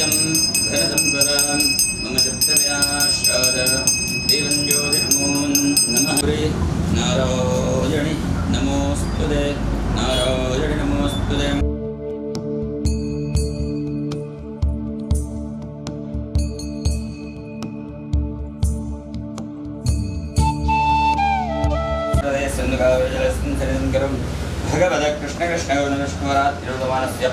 आरोग्यं धनसम्पदां मम चित्तविनाशाय देवं ज्योतिर्नमो नमः नारायणि नमोस्तुते नारायणि नमोस्तुते भगवद कृष्ण कृष्ण विष्णुरात्रिर्वमानस्य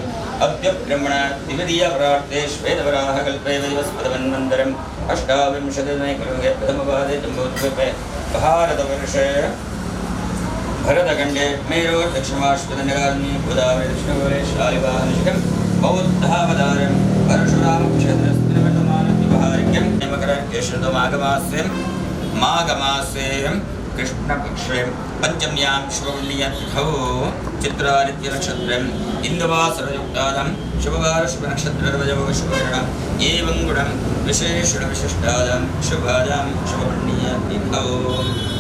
अद्य ब्रह्मणा द्वितीय प्रार्थे श्वेतवराह कल्पे वैवस्पतमन्वन्तरम् अष्टाविंशतितमे कलयुगे प्रथमपादे जम्बूद्वीपे भारतवर्षे भरतखण्डे मेरो दक्षिणाश्वतनगामी गोदावरी दक्षिणगोरे शालिवाहनिशिखं बौद्धावतारं परशुरामक्षेत्रस्थितवर्तमानव्यवहारिक्यं माघमासे कृष्णपक्षे पंचम्यां शुभपुण्यतिथौ चित्रादित्यनक्षत्रम् इन्दुवासरयुक्तादं शुभवार शुभनक्षत्ररवजो शुभकरणम् एवं गुणं विशेषण विशिष्टादं शुभादां शुभपुण्यतिथौ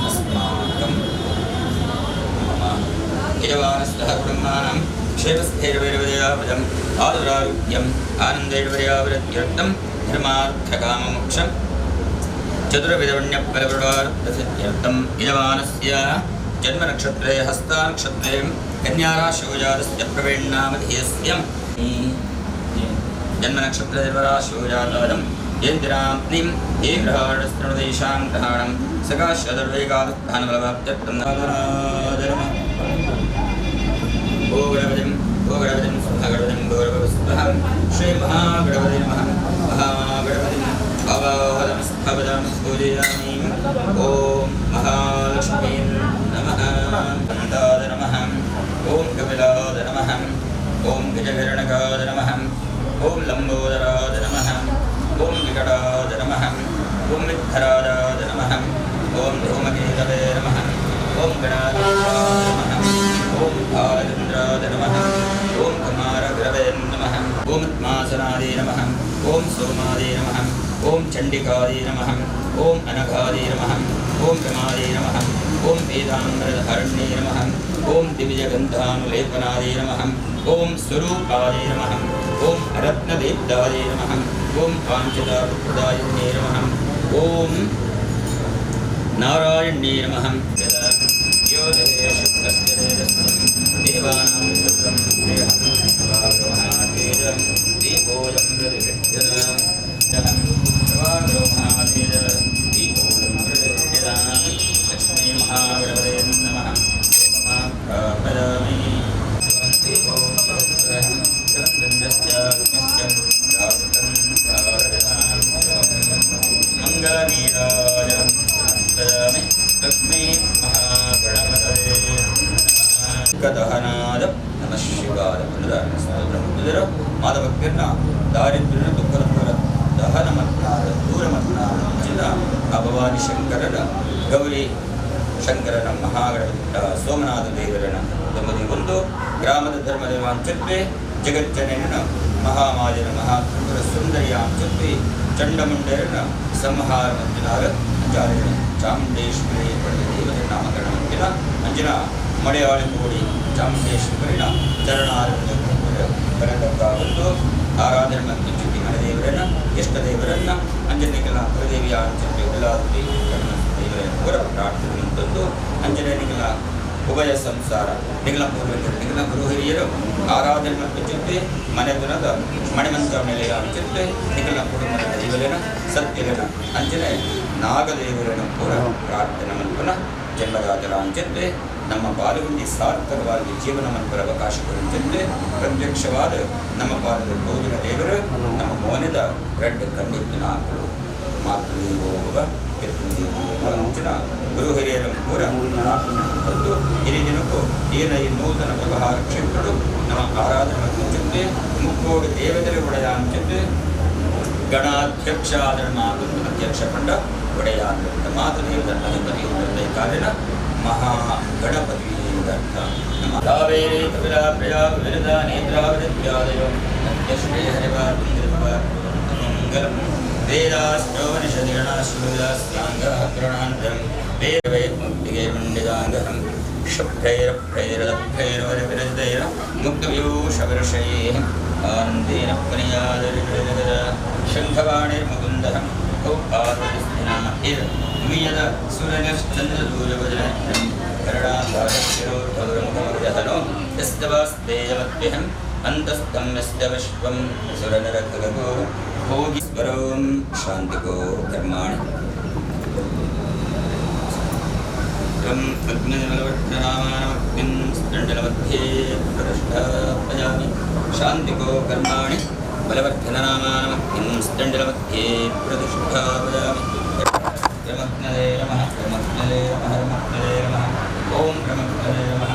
अस्माकं यजमानस्तः ब्रह्माणां क्षेमस्थैर्वैर्वदयावदम् आदुरारोग्यम् आनन्दैर्वदयावरत्यर्थं धर्मार्थकाममोक्षम् चतुर्विधवण्यफलप्रदार्थसिद्ध्यर्थं यजमानस्य जन्मनक्षत्रे हस्तानक्षत्रे कन्याराशिजातस्य प्रवीणामधेयस्य जन्मनक्षत्रे जन्मराशिजातादं यन्तिराप्निं ये ग्रहाणस्तृणदेशां ग्रहाणं सकाशदर्वेगादुत्थानबलवाप्त्यर्थं भोगणपतिं सुभगणपतिं गौरवस्वहं श्रीमहागणपतिं महागणपतिं अवाहनमस्तभवनं पूजयामि ॐ महालक्ष्मी नमः नन्दाय नमः ॐ कपिलाय नमः ॐ गजहिरणकाय नमः ॐ लम्बोदराय नमः ॐ विकटाय नमः ॐ विद्धराय नमः ॐ धूमकेतवे नमः ॐ गणाधिपाय नमः ॐ भालचन्द्राय नमः ॐ कुमारगुरवे नमः ॐ पद्मासनाय नमः ॐ सोमाय नमः ओम चंडिकाय नमः ओम अनघाय नमः ओम रमाय नमः ओम वेदांगधारण्ये नमः ओम दिव्यगन्धानुलेपनाय नमः ओम स्वरूपाय नमः ओम रत्नदेवताय नमः ओम काञ्चिताप्रदायिने नमः ओम नारायण्ये नमः देवानां पुत्रं देहं वाग्रमहातेजं दीपोजं प्रतिगृह्यताम् लक्ष्मी महागणपते नमः लक्ष्मी महागणपते दहनाद नमः शिवाय माधवक्यर्न दारिद्र्य दुःखद ದಹನಮತ್ನಾದ ದೂರಮತ್ನಾದ ಚಿನ್ನ ಭವಾನಿ ಶಂಕರನ ಗೌರಿ ಶಂಕರನ ಮಹಾಗಣಪತಿ ಸೋಮನಾಥ ದೇವರನ ತಮ್ಮದಿ ಒಂದು ಗ್ರಾಮದ ಧರ್ಮದೇವಾಂಚತ್ವೆ ಜಗಜ್ಜನನ ಮಹಾಮಾಯನ ಮಹಾತ್ಮರ ಸುಂದರಿಯಾಂಚತ್ವೆ ಚಂಡಮುಂಡರನ ಸಂಹಾರ ಮಂಜುನಾರ ಆಚಾರ್ಯನ ಚಾಮುಂಡೇಶ್ವರಿ ಪಡೆದ ದೇವರ ನಾಮಕರಣ ಮಂದಿರ ಅಂಜನ ಮಡೆಯಾಳಿ ಕೋಡಿ ಚಾಮುಂಡೇಶ್ವರಿನ ಚರಣಾರವಿಂದ ಕರೆದಕ್ಕ ಒಂದು ಆರಾಧನೆ ಮತ್ತು ಚುಟ್ಟಿ ಮನೆದೇವರನ್ನ ಇಷ್ಟದೇವರನ್ನ ಅಂಜನೆಗಳ ಕುಲದೇವಿಯ ಅಂಜನೆ ಉಲ್ಲಾದಿ ದೇವರ ಪೂರ ಪ್ರಾರ್ಥನೆ ತಂದು ಅಂಜನೆಗಳ ಉಭಯ ಸಂಸಾರ ನಿಗಲ ಪೂರ್ವಜರು ನಿಗಲ ಗುರು ಹಿರಿಯರು ಆರಾಧನೆ ಮತ್ತು ಚುಟ್ಟಿ ಮನೆಗುಣದ ಮಣಿಮಂತ ನೆಲೆಯ ಅಂಚೆ ನಿಗಲ ಕುಟುಂಬದ ದೇವರನ ಸತ್ಯಗನ ಅಂಜನೆ ನಾಗದೇವರನ ಪೂರ ಪ್ರಾರ್ಥನೆ ಮಲ್ಪನ ಜನ್ಮದಾತರ ಅಂಚೆ ನಮ್ಮ ಪಾಲ್ಗೊಂಡು ಸಾರ್ಥಕವಾಗಿ ಜೀವನವನ್ನು ಅವಕಾಶ ಕೊಡುವಂತೆ ಪ್ರತ್ಯಕ್ಷವಾದ ನಮ್ಮ ಪಾಲದ ಭೋಜನ ದೇವರು ನಮ್ಮ ಮೌನದ ರೆಡ್ ಕಣ್ಣಿತ್ತಿನ ಆಕಳು ಮಾತೃದೇವೋಭವ ಪಿತೃದೇವೋಭವ ಗುರು ಹಿರಿಯರ ಪೂರ ಮತ್ತು ಹಿರಿಯ ದಿನಕ್ಕೂ ಏನ ಈ ನೂತನ ವ್ಯವಹಾರ ಕ್ಷೇತ್ರಗಳು ನಮ್ಮ ಆರಾಧನೆ ಅಂಚೆ ಮುಕ್ಕೋಡು ದೇವತೆಗಳ ಒಡೆಯ ಅಂಚೆ ಗಣಾಧ್ಯಕ್ಷ ಅದರ ಮಾತು ಅಧ್ಯಕ್ಷ ಕಂಡ ಒಡೆಯ ಮಾತೃದೇವರ ಅಧಿಪತಿ ಕಾರಣ महागणपति कावेरी कपिला प्रया विरदा नेत्रावृत्यादयो श्री हरिवार्मङ्गलम् वेदाश्रोवनिषदिगणाश्रुदास्ताङ्गः वेदवैमुक्तिगैर्मण्डिताङ्गहं शुभ्रैरभ्रैरदभ्रैर्वरविरजैर्मुक्तविभूषवर्षैः आनन्देन प्रणयादरिजगद शङ्खवाणिर्मुकुन्दः कौ पार्वतीस्थिना वियद सुरनिश्चन्द्रदूरभजनम् करणाधारशिरोर्भगुरमुखमग्रहणो यस्तवास्तेयवद्भिहम् अन्तस्तं यस्य विश्वं सुरनरखगो भोगीश्वरों शान्तिको कर्माणि त्वम् अग्निजलवट्टनामानमग्निं स्कण्डलमध्ये प्रतिष्ठापयामि शान्तिको कर्माणि बलवर्धननामानमग्निं स्कण्डलमध्ये प्रतिष्ठापयामि रमग्नले नमः रमग्नले नमः रमग्नले नमः ॐ रमग्नले नमः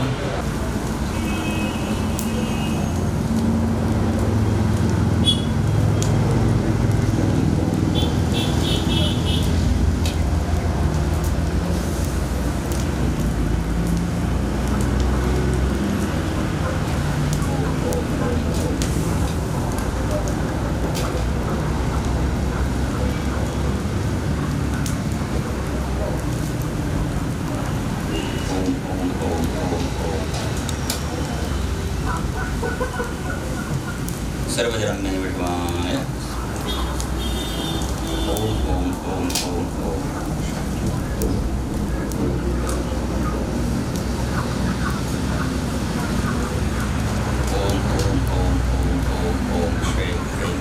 सर्वजनमे विद्वान् ॐ ॐ ॐ ॐ ॐ श्रीं ह्रीं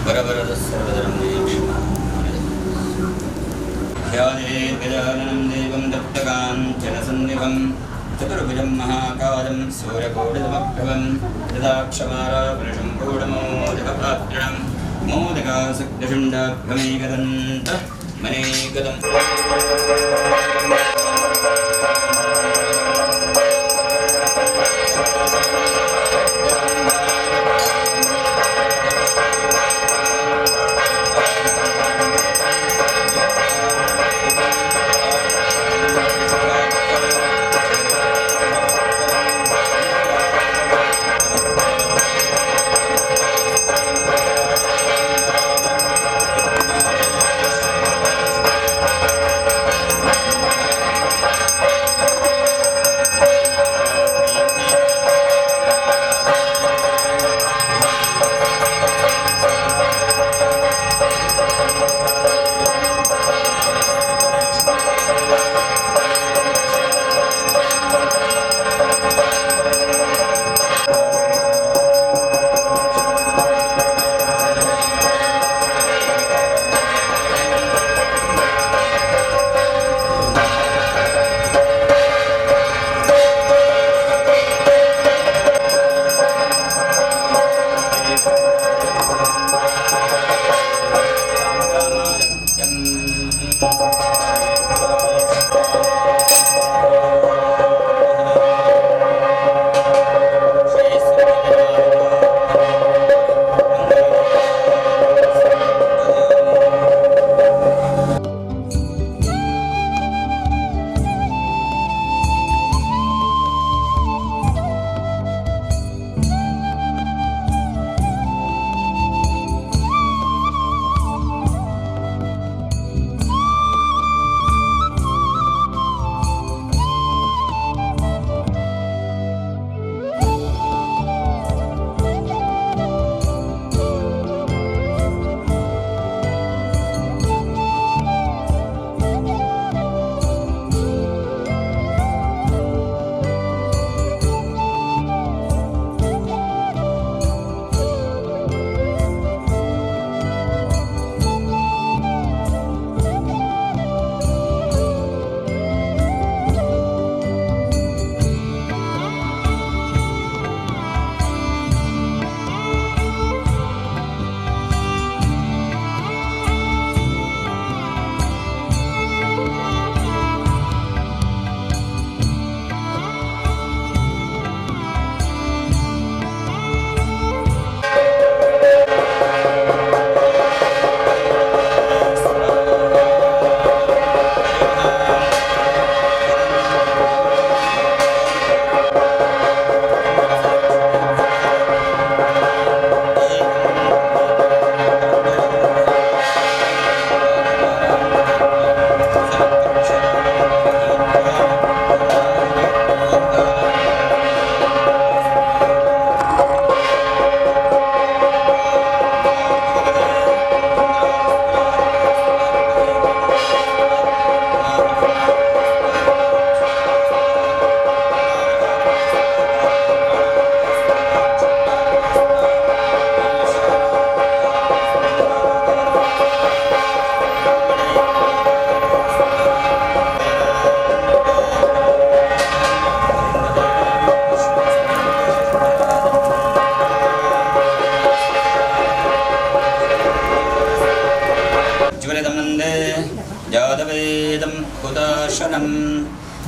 वरवरद सर्वजनमे ध्यायेद्गजाननं देवं दत्तकाञ्चनसन्निभं चतुर्भुजं महाकालं सूर्यकोटिसमप्रभं ददाक्षमारापुरुषं गूढमोदकपात्रणं मोदकासक्तशुण्डाभ्यमेकदन्तः मनेकदम्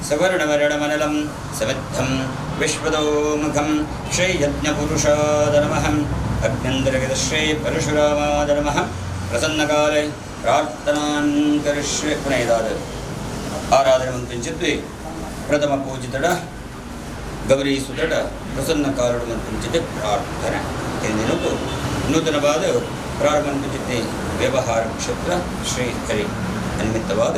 सवर्णवर्णमनलं समिद्धं विश्वतोमुखं श्रीयज्ञपुरुषाय नमः अभ्यन्तरगतश्री परशुरामाय नमः प्रसन्नकाले प्रार्थनां करिष्ये पुनः आराधने मंत्रिंचित्वे प्रथम पूजितड गौरी सुतड प्रसन्न कारुड मंत्रिंचिते प्रार्थना ಎಂದಿನೂ ನೂತನವಾದ ಪ್ರಾರಂಭಿಸುತ್ತೆ ವ್ಯವಹಾರ ಕ್ಷೇತ್ರ ಶ್ರೀ ಹರಿ ನಿಮಿತ್ತವಾದ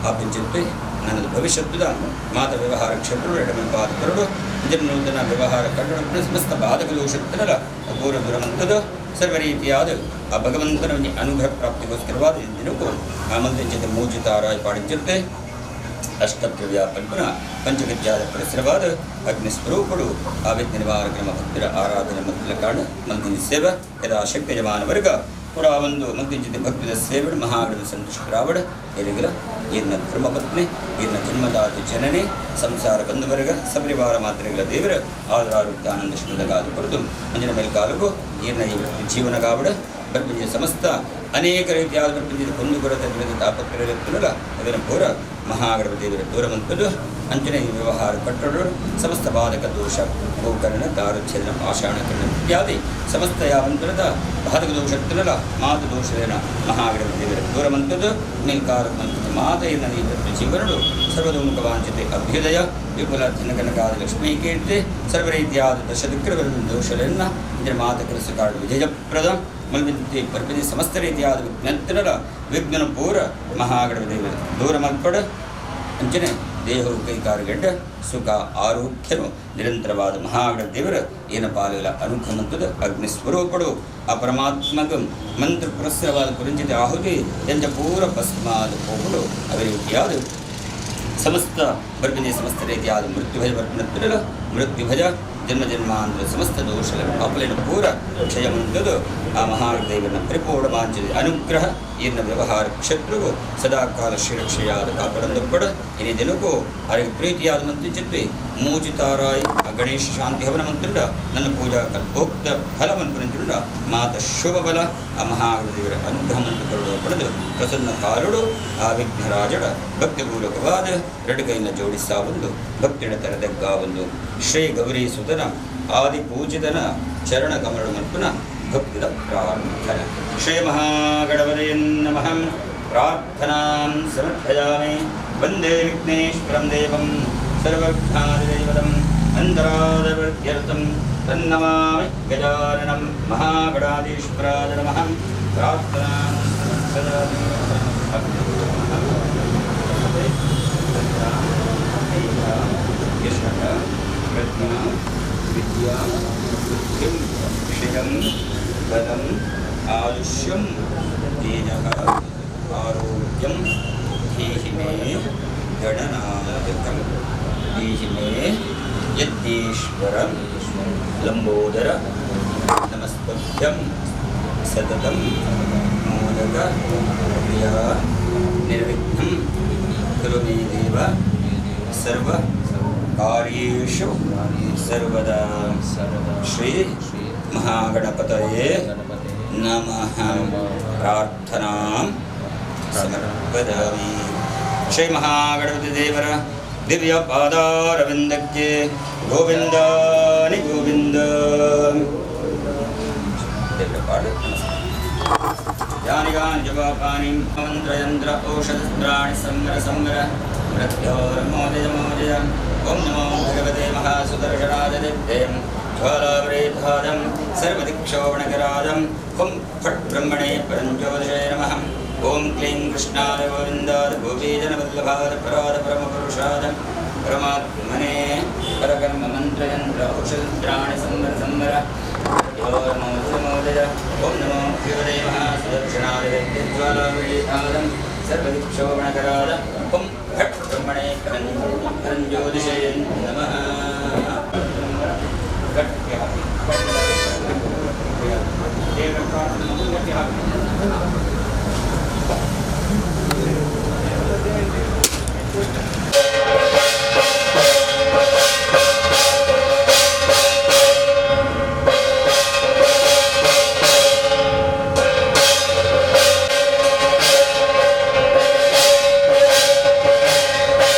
ಆಪಿಂಚಿತ್ತೆ ನನ್ನದು ಭವಿಷ್ಯದ ಮಾತ ವ್ಯವಹಾರ ಕ್ಷೇತ್ರ ಎಡಮೆಪಾದ ಕರಡು ಇದರ ನೂತನ ವ್ಯವಹಾರ ಕಟ್ಟಡ ಸಮಸ್ತ ಬಾಧಕ ದೋಷತ್ತರಲ ಅಪೂರ್ವ ದುರಮಂತದ ಸರ್ವ ರೀತಿಯಾದ ಆ ಭಗವಂತನ ಅನುಗ್ರಹ ಪ್ರಾಪ್ತಿಗೋಸ್ಕರವಾದ ಎಂದಿನೂ ಆ ಮಂತ್ರಿಂಚಿತೆ ಮೂಜಿತಾರಾಯ ಪಾಡಿಂಚಿರುತ್ತೆ ಅಷ್ಟಪ್ರವ್ಯ ಕಲ್ಪನ ಪಂಚಗತ್ಯಾದ ಪರಿಸರವಾದ ಅಗ್ನಿಸ್ವರೂಪಡು ಆ ವಿಘ್ನ ನಿವಾರಕನ ಭಕ್ತರ ಆರಾಧನೆ ಮೊದಲ ಕಾರಣ ಮಂದಿನ ಸೇವೆ ಯಥಾಶಕ್ತಿ ಯಜಮಾನವರ್ಗ ಪುರಾ ಒಂದು ಮಂದಿನ ಭಕ್ತಿದ ಸೇವೆ ಮಹಾಗಣದ ಸಂತುಷ್ಟರಾವಡ ಎರಿಗಲ ಈರ್ನ ಧರ್ಮಪತ್ನಿ ಈರ್ನ ಜನ್ಮದಾತ ಜನನಿ ಸಂಸಾರ ಬಂಧುವರ್ಗ ಸಪರಿವಾರ ಮಾತ್ರೆಗಳ ದೇವರ ಆಧಾರುಕ್ತ ಆನಂದ ಶ್ರೀಲಗಾದ ಕೊರತು ಮಂಜಿನ ಮೇಲ್ಕಾಲಕ್ಕೂ ಈರ್ನ ಜೀವನ ಕಾವಡ ಪ್ರಪಂಚ ಸಮಸ್ತ ಅನೇಕ ರೀತಿಯಾದ ಪ್ರಪಂಚದ ಕುಂದುಕೊರತೆ ವಿರುದ್ಧ ತಾಪತ್ರಯಲ್ಲ ಅದರ ಪೂರ ಮಹಾಗಣಪತಿ ದೇವರ ದೂರವಂತದ್ದು ಅಂಚನೆ ಈ ವ್ಯವಹಾರ ಕಟ್ಟಡ ಸಮಸ್ತ ಬಾಧಕ ದೋಷ ಗೋಕರ್ಣ ದಾರುಚ್ಛೇದನ ಪಾಷಾಣಕರಣ ಇತ್ಯಾದಿ ಸಮಸ್ತ ಯಾವಂತರದ ಬಾಧಕ ದೋಷತ್ತಲ್ಲ ಮಾತು ದೋಷದೇನ ಮಹಾಗಣಪತಿ ದೇವರ ದೂರವಂತದ್ದು ಮೇಲ್ಕಾರ ಮಾತೆಯ ಜೀವನಗಳು ಸರ್ವದೋಮುಖವಾಂಚಿತೆ ಅಭ್ಯುದಯ ವಿಪುಲ ಧನಕನಕಾದ ಲಕ್ಷ್ಮೀ ಕೀರ್ತಿ ಸರ್ವ ರೀತಿಯಾದ ದಶದಿಕ್ಕರವರ ದೋಷಗಳನ್ನ ಇದರ ಮಾತಕರ ಸುಕಾಡ ವಿಜಯಪ್ರದ ಮಲ್ವಿದ್ಯೆ ಪ್ರಪಂಚ ಸಮಸ್ತ ರೀತಿಯಾದ ವಿಜ್ಞಾನರ ವಿಜ್ಞಾನ ಪೂರ ಮಹಾಗಣಪತಿ ದೇವರ ದೂರ ಮಲ್ಪಡ ಅಂಚನೆ ದೇಹವು ಕೈಕಾರುಗಡ್ಡ ಸುಖ ಆರೋಗ್ಯನು ನಿರಂತರವಾದ ಮಹಾಗಣಪತಿ ದೇವರ ಏನ ಪಾಲುಗಳ ಅನುಕ್ರಮಂತದ ಅಗ್ನಿ ಸ್ವರೂಪಡು ಆ ಪರಮಾತ್ಮಕ ಮಂತ್ರ ಪುರಸ್ಸರವಾದ ಕುರಿಂಚಿತ ಆಹುತಿ ಎಂಜ ಪೂರ ಭಸ್ಮಾದ ಹೋಗಲು ಅವರ ರೀತಿಯಾದ ಸಮಸ್ತ ಬರ್ಬಿನ ಸಮಸ್ತ ರೀತಿಯಾದ ಮೃತ್ಯುಭಯ ಬರ್ಬಿನ ಮೃತ್ಯುಭಯ ಜನ್ಮ ಜನ್ಮಾಂತರ ಸಮಸ್ತ ದೋಷಗಳ ಅಪಲಿನ ಪೂರ ಕ್ಷಯಮಂತದು ಆ ಮಹಾದೇವನ ಪರಿಪೂರ್ಣ ಮಾಂಚದ ಅನುಗ್ರಹ ಈರ್ನ ವ್ಯವಹಾರ ಕ್ಷೇತ್ರವು ಸದಾಕಾಲ ಶ್ರೀರಕ್ಷೆಯಾದ ಕಾಪಾಡಲು ಕೂಡ ಇನಿ ದಿನಕ್ಕೂ ಅವರಿಗೆ ಪ್ರೀತಿಯಾದ ಮಂತ್ರಿಚಿತ್ವೆ ಮೂಜಿತಾರಾಯ ಗಣೇಶ ಶಾಂತಿ ಹವನ ಮಂತ್ರಿಡ ನನ್ನ ಪೂಜಾ ಕಲ್ಪೋಕ್ತ ಫಲವನ್ನು ನಿಂತಿರುಡ ಮಾತ ಶುಭ ಬಲ ಆ ಮಹಾದೇವರ ಅನುಗ್ರಹ ಮಂತ್ರ ಕರುಳು ಪಡೆದು ಪ್ರಸನ್ನ ಕಾರುಡು ಆ ವಿಘ್ನರಾಜಡ ಭಕ್ತಿಪೂರ್ವಕವಾದ ಎರಡು ಕೈನ ಜೋಡಿಸಾ ಒಂದು ಭಕ್ತಿಡ ತರದಗ್ಗ ಒಂದು ಶ್ರೀ ಗೌರಿ ಸುತನ ಆದಿ ಪೂಜಿತನ ಚರಣ ಕಮಲ ಮಲ್ಪನ ಭಕ್ತಿದ ಪ್ರಾರ್ಥನೆ ಶ್ರೀ ಮಹಾಗಣಪತಿಯೇ ನಮಃ ಪ್ರಾರ್ಥನಾಂ ಸಮರ್ಪಯಾಮಿ ವಂದೇ ವಿಘ್ನೇಶ್ವರಂ ದೇವಂ ಸರ್ವಜ್ಞಾನದೈವತಂ ಅಂತರಾದವೃತ್ಯರ್ಥಂ ತನ್ನಮಾಮಿ ಗಜಾನನಂ ಮಹಾಗಣಾಧೀಶ್ವರಾಯ ನಮಃ ಪ್ರಾರ್ಥನಾಂ ಸಮರ್ಪಯಾಮಿ ಪ್ರಜ್ಞಾ ವಿದ್ಯಾ ಬುದ್ಧಿಂ ಕ್ಷಯಂ ಬಲಂ ಆಯುಷ್ಯಂ ತೇಜಃ ಆರೋಗ್ಯಂ ದೇಹಿ ಮೇ ಗಣನಾಯಕಂ ದೇಹಿ ಮೇ ಯಜ್ಞೇಶ್ವರಂ ಲಂಬೋದರ ನಮಸ್ತಭ್ಯಂ ಸತತಂ ಮೋದಕ ಪ್ರಿಯಾ ನಿರ್ವಿಘ್ನಂ ಕುರು ಮೇ ದೇವ ಸರ್ವ ಕಾರ್ಯೇಷು ಸರ್ವದಾ ಶ್ರೀ ಮಹಾಗಣಪತಯೇ ನಮಃ ಪ್ರಾರ್ಥನಾಂ ಸಮರ್ಪಯಾಮಿ ಶ್ರೀ ಮಹಾಗಣಪತಿ ದೇವರ ದಿವ್ಯ ಪಾದಾರವಿಂದಕ್ಕೆ ಗೋವಿಂದಾನಿ ಗೋವಿಂದ ದೇವರ ಪಾದ ಯಾನಿಗಾನಿ ಜಪಾಪಾನಿ ಮಂತ್ರಯಂತ್ರ ಔಷಧಸ್ತ್ರಾಣಿ ಸಂವರ ಸಂವರ ಮೃತ್ಯೋರ್ಮೋದಯ ಮೋದಯ ಓಂ ನಮೋ ಭಗವತೆ ಮಹಾಸುದರ್ಶನಾಯ ದಿವ್ಯಂ ಜ್ವಾಲಾವರೇಧಾದಂ ಸರ್ವದಿಕ್ಷೋಣಕರಾದಂ ಹುಂ ಫಟ್ ಬ್ರಹ್ಮಣೇ ಪರಂಜ್ಯೋತಿಷೇ ನಮಃ ಓಂ ಕ್ಲೀಂ ಕೃಷ್ಣಾಯ ಗೋವಿಂದಾಯ ಗೋಪೀಜನವಲ್ಲಭಾಯ ಪರಾದ ಪರಮಪುರುಷಾಯ ಪರಮಾತ್ಮನೇ ಪರಕರ್ಮ ಮಂತ್ರಯಂತ್ರ ಔಷಧಸ್ತ್ರಾಣಿ ಸಂವರ ಸಂವರ ಮೋದಯ ಓಂ ನಮೋ ಭಗವತೆ ಮಹಾಸುದರ್ಶನಾಯ ದಿವ್ಯಂ ಜ್ವಾಲಾವರೇಧಾದಂ ಸರ್ವದಿಕ್ಷೋಣಕರಾದ ಹುಂ ಫಟ್ ಬ್ರಹ್ಮಣೇ ಪರಂಜ್ಯೋತಿಷೇ ನಮಃ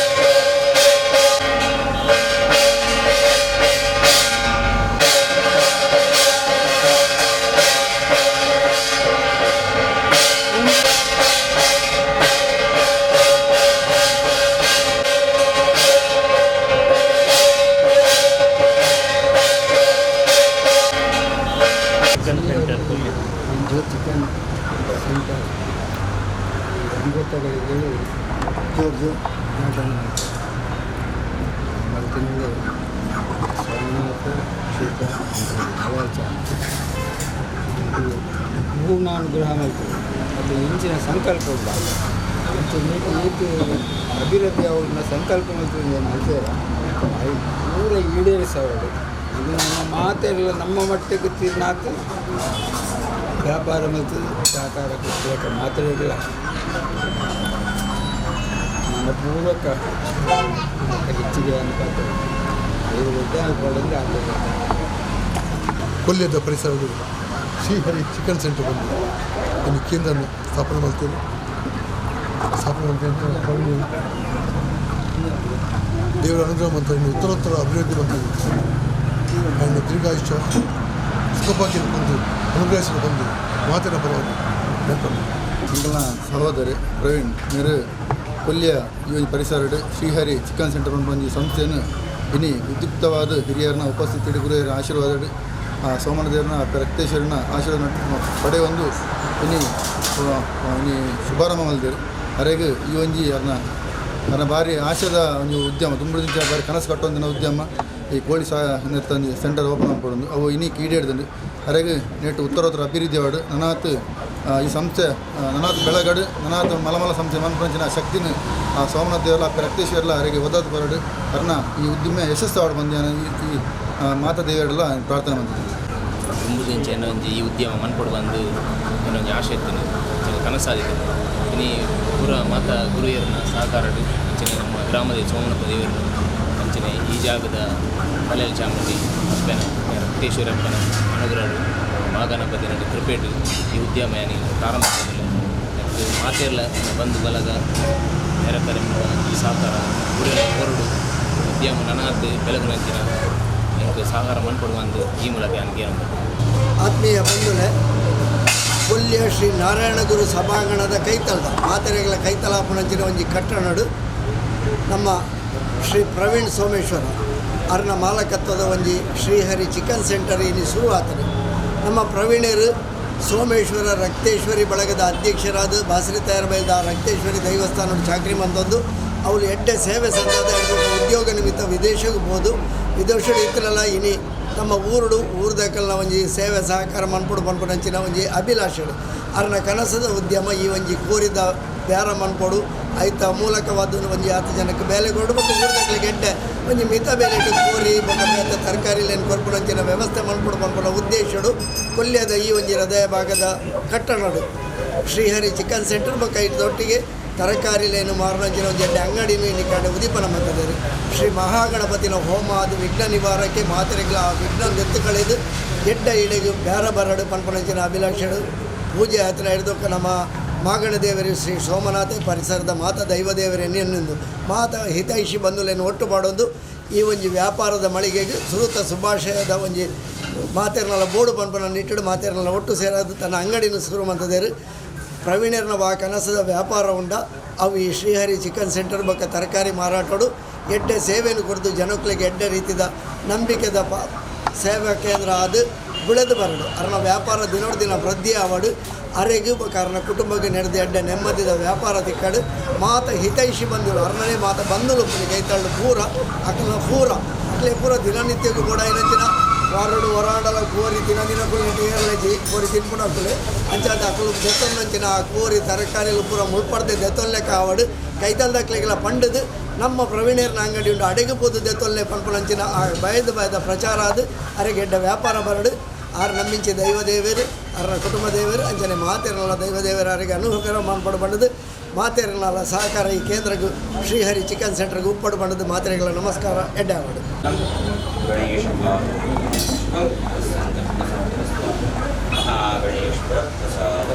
ದೇವತೆಗಳಿಗೆ ಜೋರ್ಜು ನಾಟನ ಮಲ್ತಿನಿಂದ ಸೋಮನಾಥ ಶೀತ ಕವಚ ಪೂರ್ಣಾನುಗ್ರಹ ಮಾಡ್ತೀವಿ. ಅದು ಇಂಚಿನ ಸಂಕಲ್ಪ ಇಲ್ಲ ಇಂಚು ನೀತಿ ಅಭಿವೃದ್ಧಿ ಅವ್ರನ್ನ ಸಂಕಲ್ಪ ಮಾಡ್ತೀವಿ ಏನು ಹೇಳ್ತೀರ ಅದು ಪೂರ ಈಡೇರಿಸೋದು. ಇದು ನಮ್ಮ ಮಾತೆಲ್ಲ ನಮ್ಮ ಮಟ್ಟಿಗೆ ತೀರ್ನಾಕ ವ್ಯಾಪಾರ ಮತ್ತು ಸಹಕಾರ ಪುಸ್ತಕ ಮಾತ್ರ ಇಲ್ಲ ನನ್ನ ಪೂರಕ ಹೆಚ್ಚಿಗೆ ಅನ್ಕೋತೇವೆ. ಐದು ಗಂಟೆ ಅನ್ಕೊಳ್ಳೋದ್ರೆ ಆಗ್ತದೆ. ಕೊಲ್ಯದ ಪರಿಸರದಲ್ಲಿ ಶ್ರೀಹರಿ ಚಿಕನ್ ಸೆಂಟರ್ ಬಂದು ಒಂದು ಕೇಂದ್ರ ಸ್ಥಾಪನೆ ಮಾಡ್ತೇವೆ. ದೇವರ ಅನುಗ್ರಹ ಅಂತ ಇನ್ನು ಉತ್ತರೋತ್ತರ ಅಭಿವೃದ್ಧಿ ಮಾಡ್ತೀವಿ. ಇನ್ನು ದೀರ್ಘಾಯುಷ್ಯ ಸುಖಭಾಗ್ಯ ಬಂದು ಅನುಗ್ರಹಿಸಲು ಬಂದು ಮಾತಿನ ಪರವಾಗಿ ಎಂಕಲ್ನ ಸಹೋದರಿ ಪ್ರವೀಣ್ ಮೇರೆ ಕೊಲ್ಯ ಈ ಪರಿಸರ ಶ್ರೀಹರಿ ಚಿಕನ್ ಸೆಂಟರ್ ಬಂದು ಸಂಸ್ಥೆಯನ್ನು ಇನಿ ಉದ್ಯುಕ್ತವಾದ ಹಿರಿಯರನ್ನ ಉಪಸ್ಥಿತಿ ಗುರಿಯರ ಆಶೀರ್ವಾದ ಸೋಮನ ದೇವರನ್ನ ರಕ್ತೇಶ್ವರನ ಆಶೀರ್ವಾದ ಪಡೆ ಒಂದು ಇನಿ ಶುಭಾರಂಭ ಮಲ್ದೇರು ಅರೆಗೆ ಈ ಒಂಜಿ ಅರ್ನ ಭಾರಿ ಆಶಯದ ಒಂದು ಉದ್ಯಮ ತುಂಬ ಭಾರಿ ಕನಸು ಕಟ್ಟುವಂಥ ಉದ್ಯಮ ಈ ಕೋಳಿ ತಂದು ಸೆಂಟರ್ ಓಪನ್ ಮಾಡ್ಕೊಂಡು ಅವು ಇನ್ನೀ ಕೀಡೇಡ್ದಂಡು ಅರೆಗೆ ನೆಟ್ಟು ಉತ್ತರೋತ್ತರ ಅಭಿವೃದ್ಧಿ ವಾರ್ಡು ನನಾತ್ ಈ ಸಂಸ್ಥೆ ನನಾತ್ ಬೆಳಗಡು ನನಾತ್ ಮಲಮಲ ಸಂಸ್ಥೆ ಮನಪಂಚಿನ ಶಕ್ತಿನ ಆ ಸೋಮನಾಥ್ ದೇವರ ರಕ್ತೇಶ್ವರಲ್ಲ ಅರೆಗೆ ಒದ್ದಾದ ಬರಡು ಅರ್ನ ಈ ಉದ್ಯಮ ಯಶಸ್ಸು ವಾರ್ಡು ಬಂದ ಈ ಮಾತಾ ದೇವರೆಲ್ಲ ಪ್ರಾರ್ಥನೆ ಮಾಡಿದ್ದೀನಿ. ತುಂಬುದಿಂಚ ಏನೊಂದು ಈ ಉದ್ಯಮ ಮನ್ಪಡು ಬಂದು ಏನೊಂದು ಆಶೆ ಇತ್ತು ಕನಸಾದಿತ್ತು. ಇನ್ನು ಪೂರ ಮಾತಾ ಗುರುಯರನ್ನ ಸಹಕಾರಡು ಅಂಚನೆ ನಮ್ಮ ಗ್ರಾಮದ ಸೋಮನಾಥ ದೇವರು ಅಂಚನೆ ಈ ಜಾಗದ ಮಲೆಯಲ್ಲಿ ಚಾಮುಂಡಿ ಅಪ್ಪನ ರಕ್ತೇಶ್ವರ ಅಪ್ಪನ ಅನುಗ್ರಹಡು ಮಾಗಣಪತಿ ನಡು ಕ್ರಿಪೇಟು ಈ ಉದ್ಯಮ ಏನು ಪ್ರಾರಂಭ ಮಾಡಿಲ್ಲ. ಮತ್ತು ಮಾತೆಲ್ಲ ಬಂದು ಬಲಗ ನೆರಕರೆ ಈ ಸಹಕಾರ ಗುರಿಯ ಹೊರಡು ಉದ್ಯಮ ನನಾದ್ದು ಬೆಳಗು ನಂಚಿನ எனக்கு ಸಹಕಾರ ಮನ್ಪಡುವಂದು ಈ ಮೂಲಕ ನನಗೆ ಆತ್ಮೀಯ ಬಂಧುಗಳೇ, ಕೊಲ್ಯ ಶ್ರೀ ನಾರಾಯಣಗುರು ಸಭಾಂಗಣದ ಕೈತಳದ ಮಾತೆರೆಗಳ ಕೈತಲಾಪನಂಚಿನ ಒಂಜಿ ಕಟ್ಟಡಡು ನಮ್ಮ ಶ್ರೀ ಪ್ರವೀಣ್ ಸೋಮೇಶ್ವರ ಅರ್ನ ಮಾಲಕತ್ವದ ಒಂಜಿ ಶ್ರೀಹರಿ ಚಿಕನ್ ಸೆಂಟರ್ ಇಲ್ಲಿ ಶುರು ಆತದೆ. ನಮ್ಮ ಪ್ರವೀಣರು ಸೋಮೇಶ್ವರ ರಕ್ತೇಶ್ವರಿ ಬಳಗದ ಅಧ್ಯಕ್ಷರಾದ ಬಾಸರಿ ತಯಾರು ಬೈದ ರಕ್ತೇಶ್ವರಿ ದೈವಸ್ಥಾನದ ಚಾಕ್ರಿ ಮಂದೊಂದು ಅವಳು ಎಡ್ಡೆ ಸೇವೆ ಸಂದದ ಉದ್ಯೋಗ ನಿಮಿತ್ತ ವಿದೇಶಕ್ಕೆ ಹೋದು ವಿದೇಶದ ಇತ್ತರಲ್ಲ ಇನಿ ನಮ್ಮ ಊರ್ದಕಲ್ನ ಒಂಜಿ ಸೇವೆ ಸಹಕಾರ ಮನ್ಪೊಡು ಒಂಜಿ ಅಭಿಲಾಷೆಗಳು ಅರ್ನ ಕನಸದ ಉದ್ಯಮ ಈ ಒಂಜಿ ಕೋರಿದ ಬ್ಯಾರ ಮನ್ಪೊಡು ಐತ ಮೂಲಕವಾದ ಒಂಜಿ 10 ಜನಕ್ಕೆ ಬೇಲೆ ಕೊಡು ಮತ್ತು ಊರ್ದಕ್ಲಿಗೆ ಎಡ್ಡೆ ಒಂಜಿ ಮಿತ ಬೇಲೆ ಕೋರಿ ಬಂದ ತರಕಾರಿಲೇನು ಕೊರ್ಪುನಂಚಿನ ವ್ಯವಸ್ಥೆ ಮನ್ಪೊಡು ಉದ್ದೇಶಡು ಕೊಲ್ಯದ ಈ ಒಂಜಿ ಹೃದಯ ಭಾಗದ ಕಟ್ಟಡಡು ಶ್ರೀಹರಿ ಚಿಕನ್ ಸೆಂಟರ್ ಬೊಕ್ಕ ಇಟ್ಟೊಟ್ಟಿಗೆ ತರಕಾರಿಲೇನು ಮಾರುನಂಚಿನ ಒಂದು ಎಡ್ಡೆ ಅಂಗಡಿನೂ ಇಲ್ಲಿ ಕಂಡು ಉದೀಪನ ಮಾಡ್ತಿದ್ದಾರೆ. ಶ್ರೀ ಮಹಾಗಣಪತಿನ ಹೋಮ ಅದು ವಿಘ್ನ ನಿವಾರಕ್ಕೆ ಮಾತ್ರೆಗಳ ವಿಘ್ನ ಎತ್ತು ಕಳೆದು ಎಡ್ಡ ಇಡೆಗೆ ಬ್ಯಾರ ಬರಡು ಪನ್ಪನಂಚಿನ ಅಭಿಲಾಷೆಡು ಪೂಜೆ ಹತ್ರ ಹಿಡಿದೊಕ್ಕ ನಮ್ಮ ಮಾಗಣ ದೇವರು ಶ್ರೀ ಸೋಮನಾಥ ಪರಿಸರದ ಮಾತಾ ದೈವ ದೇವರೆನ್ನೆಂದು ಮಾತಾ ಹಿತೈಷಿ ಬಂಧುಲೇನು ಒಟ್ಟು ಮಾಡೋದು ಈ ಒಂಜಿ ವ್ಯಾಪಾರದ ಮಳಿಗೆಗೆ ಸುರುತ ಶುಭಾಶಯದ ಒಂಜಿ ಮಾತೆರ್ನಲ್ಲ ಬೋರ್ಡು ಪನ್ಪನ ಇಟ್ಟಿಡು ಮಾತೆರ್ನಲ್ಲ ಒಟ್ಟು ಸೇರೋದು ತನ್ನ ಅಂಗಡಿನ ಶುರು ಮಾಡ್ತಿದ್ದಾರೆ. ಪ್ರವೀಣರ್ನ ಕನಸದ ವ್ಯಾಪಾರ ಉಂಡ ಅವು ಈ ಶ್ರೀಹರಿ ಚಿಕನ್ ಸೆಂಟರ್ ಬೊಕ್ಕ ತರಕಾರಿ ಮಾರಾಟಡು ಎಡ್ಡೆ ಸೇವೆಯನ್ನು ಕೊಡ್ದು ಜನಕ್ಲಿಗೆ ಎಡ್ಡೆ ರೀತಿದ ನಂಬಿಕೆದ ಸೇವಾ ಕೇಂದ್ರ ಅದು ಬೆಳೆದು ಬರಡು ಅರ್ನ ವ್ಯಾಪಾರ ದಿನ ವೃದ್ಧಿ ಆವಡು ಅರೆಗೂ ಕಾರಣ ಕುಟುಂಬಕ್ಕೆ ನಡೆದು ಎಡ್ಡೆ ನೆಮ್ಮದಿದ ವ್ಯಾಪಾರ ತಿಕ್ಕಡು ಮಾತ ಹಿತೈಷಿ ಬಂಧುಗಳು ಅರ್ನನೇ ಮಾತ ಬಂಧುಗಳು ಕೈತಳ್ಳು ಪೂರ ಅಕ್ಲೆ ಪೂರ ದಿನನಿತ್ಯಕ್ಕೂ ಕೂಡ ಏನಂತಿನ ವಾರಡು ಹೊರಾಡಲ ಕೋರಿ ದಿನ ಏರ್ಲಜಿ ಕೋರಿ ತಿನ್ಪುಣ ಹಾಕಲು ಅಂಚಾದ ಅಕ್ಕಲು ದೆತ್ತೊಂದಂಚಿನ ಆ ಕೋರಿ ತರಕಾರಿಗಳು ಪೂರ ಮುಳ್ಪಡ್ದೆ ದೆತ್ತೊಲ್ಲೆ ಕಾವಡು ಕೈತಲ್ದಕ್ಲೆಗೆಲ್ಲ ಪಂಡದು ನಮ್ಮ ಪ್ರವೀಣರ್ನ ಅಂಗಡಿ ಉಂಟು ಅಡೆಗಬೋದು ದೆತ್ತೊಲ್ಲೆ ಪನ್ಪುಣಂಚಿನ ಆ ಬಯದ ಪ್ರಚಾರ ಅದು ಅರೆಗೆಡ್ಡ ವ್ಯಾಪಾರ ಬರಡು ಆರು ನಂಬಿಂಚೆ ದೈವದೇವರು ಅರ್ನ ಕುಟುಂಬ ದೇವರು ಅಂಚನೆ ಮಾತೆರನಲ್ಲ ದೈವದೇವರು ಅವರಿಗೆ ಅನುಗ್ರಹ ಮಾಡ್ಪಡು ಬಂಡದು ಮಾತೆರನಲ್ಲ ಸಹಕಾರ ಈ ಕೇಂದ್ರಗೂ ಶ್ರೀಹರಿ ಚಿಕನ್ ಸೆಂಟರ್ಗೆ ಉಪ್ಪಡು ಬಂಡದು ಮಾತೆರೆಗಳ ನಮಸ್ಕಾರ ಎಡ್ಡೆ ಆವಡು ಮಹಾಗಣೇಶ್ವರ ಪ್ರಸಾದ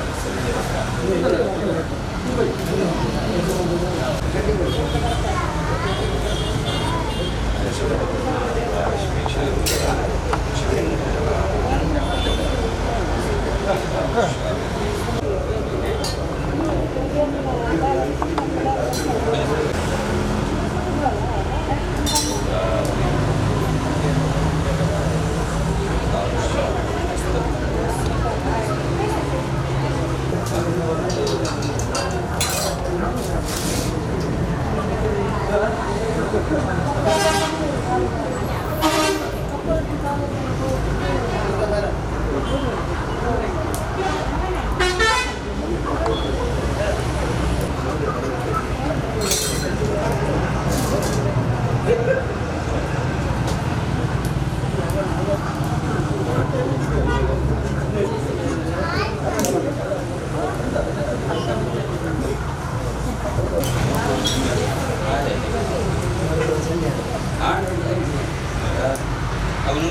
ಅವನು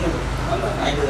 ಆಯ್ತು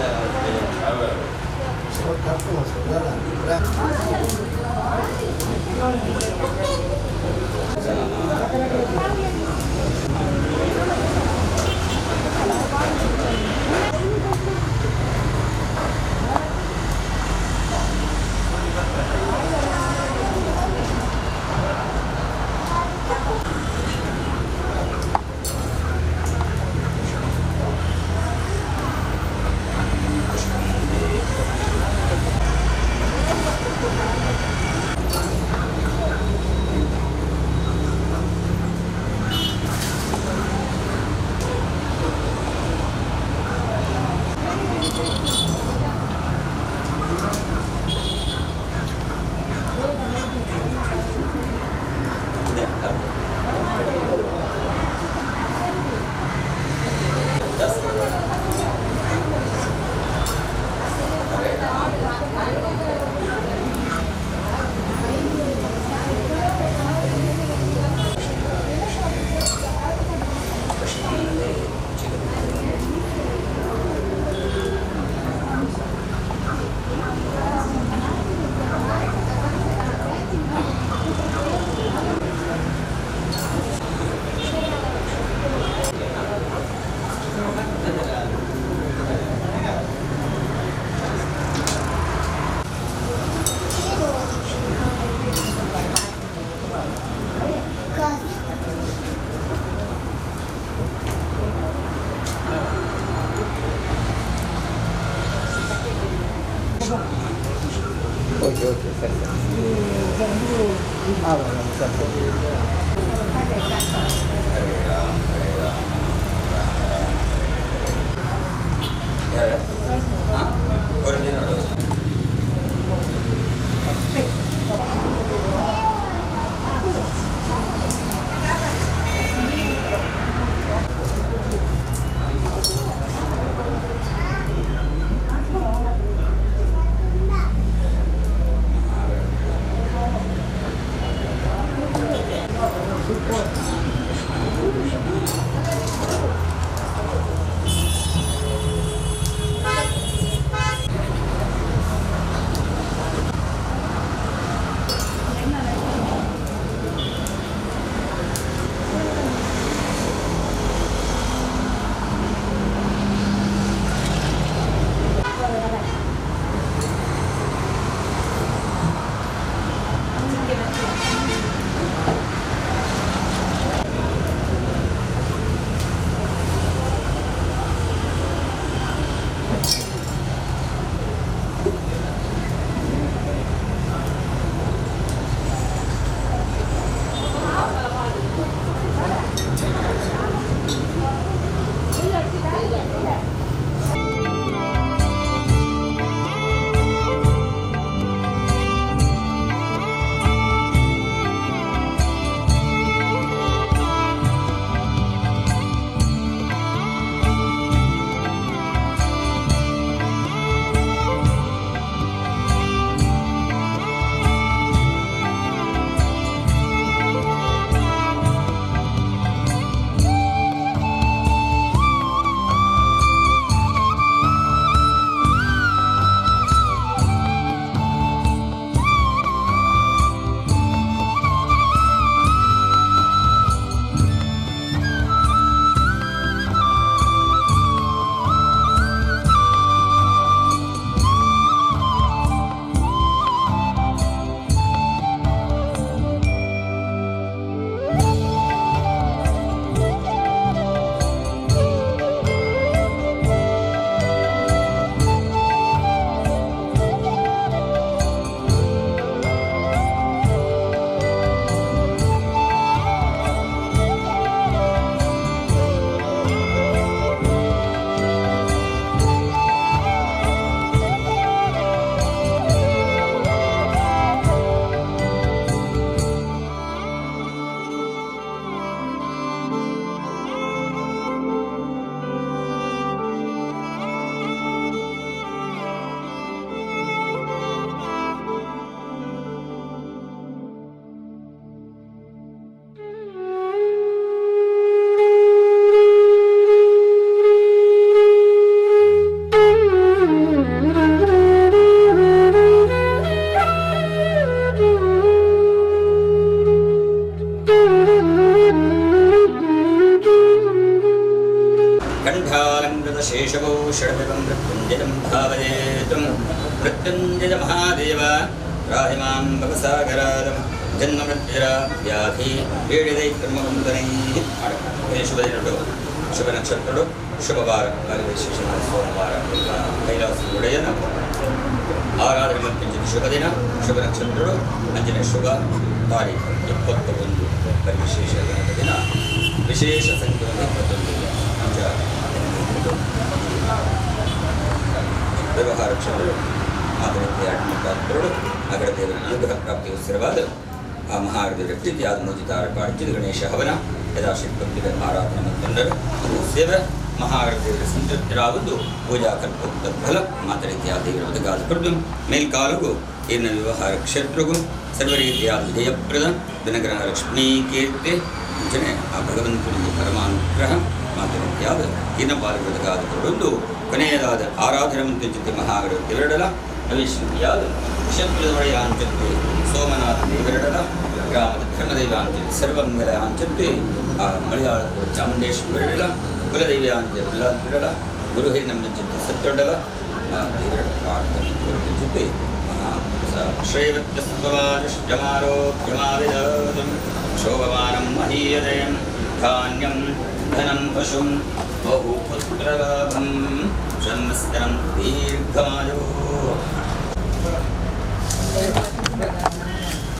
ಓಕೆ ಓಕೆ ಸರಿ मृतशेषवौ षडविवं मृत्युञ्जयं भावयेतुं मृत्युञ्जय महादेव राहि मां भवसागरादं जन्ममृत्युरा व्याधि पीडितै कर्मबन्धनैः ಶುಭದಿನಗಳು ಶುಭ ನಕ್ಷತ್ರಗಳು ಶುಭವಾರ ವಿಶೇಷವಾದ ಸೋಮವಾರ ಕೈಲಾಸದೊಡೆಯನ ಆರಾಧನೆ ಮತ್ತು ಶುಭ ದಿನ ಶುಭ ನಕ್ಷತ್ರಗಳು ಅಂಜನೆ ಶುಭ ತಾರೀಖು 21 ವಿಶೇಷ ದಿನದ ದಿನ ವಿಶೇಷ ಸಂಖ್ಯೆ 21 ವ್ಯವಹಾರ ಕ್ಷೇತ್ರಗಳು ಮಾತೃತೆ ಆತ್ಮಕಾರರು ನಗರ ದೇವರ ಅನುಗ್ರಹ ಪ್ರಾಪ್ತಿಗೆ ಸ್ಥಿರವಾದ ಆ ಮಹಾರಥದ ಪ್ರೀತಿಯಾದ ಮೋಜಿತಾರ ಕಾಡ್ಚಿದ ಗಣೇಶ ಹವನ ಯಥಾಶಕ್ತಿಯ ಆರಾಧನೆ ಮತ್ತೊಂದರ ಸೇವೆ ಮಹಾರಥದೇವರ ಸಂತೃಪ್ತರಾಗುವುದು ಪೂಜಾ ಕಲ್ಪ ಫಲ ಮಾತ ರೀತಿಯಾದ ದೇವರ ಒದಗಾದ ಪಡೆದು ಮೇಲ್ಕಾಲಗೂ ಇನ್ನ ವ್ಯವಹಾರ ಕ್ಷೇತ್ರಗೂ ಸರ್ವ ರೀತಿಯಾದ ವಿಜಯಪ್ರದ ದಿನಗ್ರಹ ಲಕ್ಷ್ಮೀ ಕೀರ್ತಿ ಮುಂಚೆನೆ ಆ ಭಗವಂತನಿಗೆ ಪರಮಾನುಗ್ರಹ ಮಾತ ರೀತಿಯಾದ ಇನ್ನ ಪಾಲುಗೊದಗಾದ ಪಡೆದು ಕೊನೆಯದಾದ ಆರಾಧನೆ ಮುಂಚಿತ ಮಹಾಗಣದೇವರಡಲ ಅವಿಶ್ವಯಾದ ಕ್ಷೇತ್ರದ ಒಡೆಯಾಂಚಂತೆ ಸೋಮನಾಥ ದೇವರಡಲ ಗ್ರಾಮದ ಧರ್ಮದೈವಾಂಚಂತೆ ಸರ್ವಂಗಲಾಂಚಂತೆ ಆ ಮಲಯಾಳದ ಚಾಮುಂಡೇಶ್ವರಡಲ ಕುಲದೈವ್ಯಾಂಚ ಬಿಡಲ ಗುರು ಹಿರಿನಂಚಂತೆ ಸತ್ತೊಡಲ ದೇವರ ಪ್ರಾರ್ಥನೆ ಶ್ರೇವತ್ಯಸ್ವಮಾರುಷ್ಯಮಾರೋಗ್ಯಮಾವಿದಂ ಶೋಭಮಾನಂ ಮಹೀಯದಯಂ ಧಾನ್ಯಂ ಧನಂ ಪಶುಂ ಬಹುಪುತ್ರಲಾಭಂ ಸಂವತ್ಸರಂ ದೀರ್ಘಮಾಯು